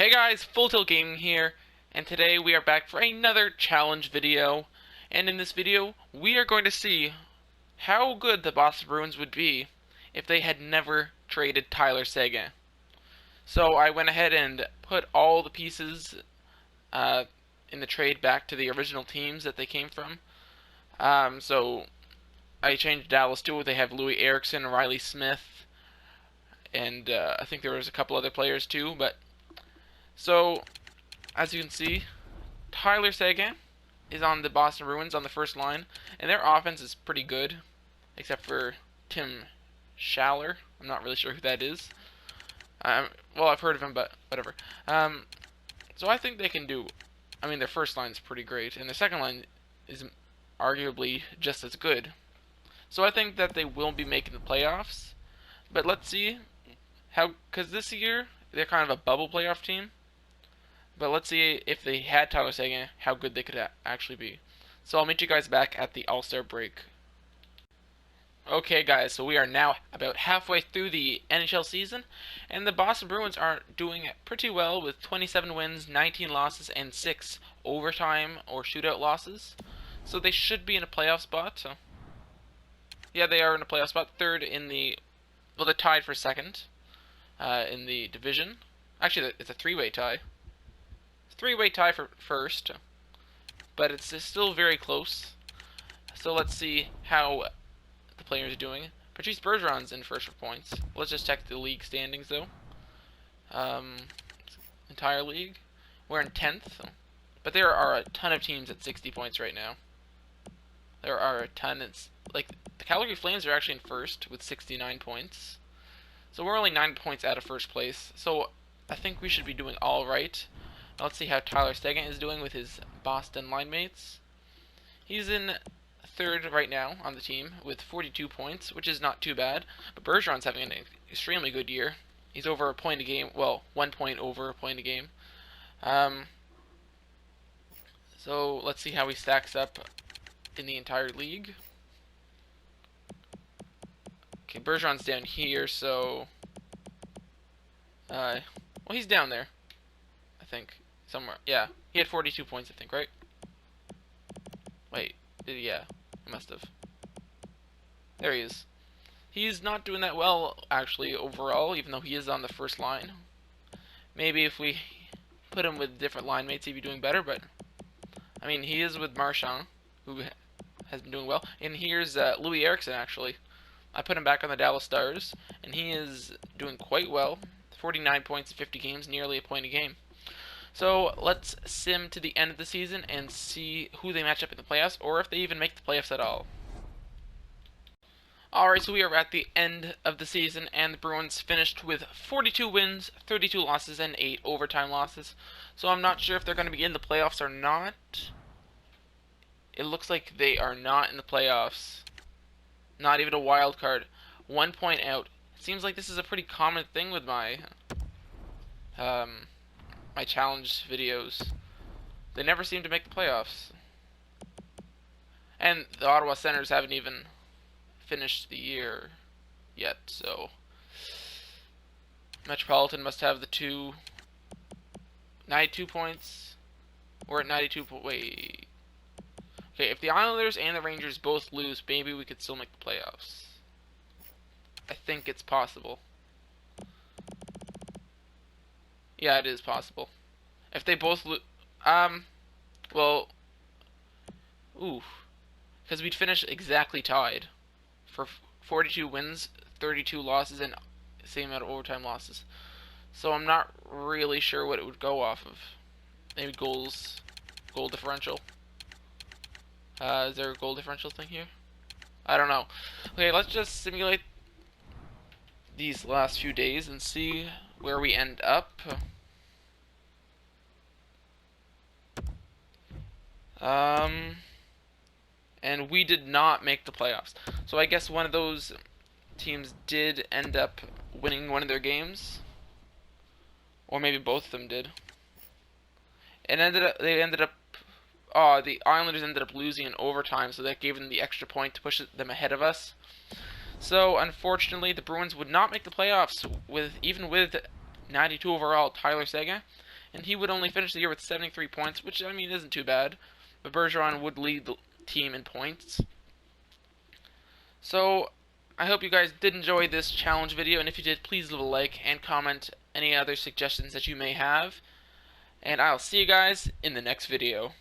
Hey guys, Full Tilt Gaming here, and today we are back for another challenge video. And in this video, we are going to see how good the Boston Bruins would be if they had never traded Tyler Seguin. So I went ahead and put all the pieces in the trade back to the original teams that they came from. So I changed Dallas too. They have Louis Eriksson, Riley Smith, and I think there was a couple other players too, but so, as you can see, Tyler Seguin is on the Boston Bruins on the first line, and their offense is pretty good, except for Tim Schaller. I'm not really sure who that is. Well, I've heard of him, but whatever. So I think they can do. I mean, their first line is pretty great, and their second line is arguably just as good. So I think that they will be making the playoffs. But let's see how, because this year they're kind of a bubble playoff team. But let's see if they had Tyler Seguin, how good they could actually be. So I'll meet you guys back at the All-Star break. Okay guys, so we are now about halfway through the NHL season, and the Boston Bruins are doing pretty well with 27 wins, 19 losses, and 6 overtime or shootout losses. So they should be in a playoff spot. So yeah, they are in a playoff spot. Third in the, well, they're tied for second in the division. Actually, it's a three-way tie. Three-way tie for first, but it's still very close. So let's see how the players are doing. Patrice Bergeron's in first for points. Let's just check the league standings though. Entire league, we're in 10th, but there are a ton of teams at 60 points right now. There are a ton. It's like the Calgary Flames are actually in first with 69 points. So we're only 9 points out of first place. So I think we should be doing all right. Let's see how Tyler Seguin is doing with his Boston line mates. He's in third right now on the team with 42 points, which is not too bad. But Bergeron's having an extremely good year. He's over a point a game. Well, 1 point over a point a game. So let's see how he stacks up in the entire league. Okay, Bergeron's down here, so well, he's down there, I think. Somewhere. Yeah. He had 42 points, I think, right? Wait. Yeah. I must have. There he is. He's not doing that well, actually, overall, even though he is on the first line. Maybe if we put him with different line mates, he'd be doing better, but I mean, he is with Marchand, who has been doing well. And here's Louis Eriksson, actually. I put him back on the Dallas Stars, and he is doing quite well. 49 points in 50 games, nearly a point a game. So let's sim to the end of the season and see who they match up in the playoffs, or if they even make the playoffs at all. Alright, so we are at the end of the season, and the Bruins finished with 42 wins, 32 losses, and 8 overtime losses. So I'm not sure if they're going to be in the playoffs or not. It looks like they are not in the playoffs. Not even a wild card. 1 point out. It seems like this is a pretty common thing with my my challenge videos. They never seem to make the playoffs. And the Ottawa Senators haven't even finished the year yet, so Metropolitan must have the 92 points. We're at 92 wait. Okay, if the Islanders and the Rangers both lose, maybe we could still make the playoffs. I think it's possible. Yeah, it is possible. If they both well, ooh, because we'd finish exactly tied for 42 wins, 32 losses, and same amount of overtime losses. So I'm not really sure what it would go off of. Maybe goal differential. Is there a goal differential thing here? I don't know. Okay, let's just simulate these last few days and see where we end up. And we did not make the playoffs. So I guess one of those teams did end up winning one of their games. Or maybe both of them did. And the Islanders ended up losing in overtime, so that gave them the extra point to push them ahead of us. So unfortunately, the Bruins would not make the playoffs even with 92 overall Tyler Seguin. and he would only finish the year with 73 points, which, I mean, isn't too bad. But Bergeron would lead the team in points. So, I hope you guys did enjoy this challenge video, and if you did, please leave a like and comment any other suggestions that you may have. And I'll see you guys in the next video.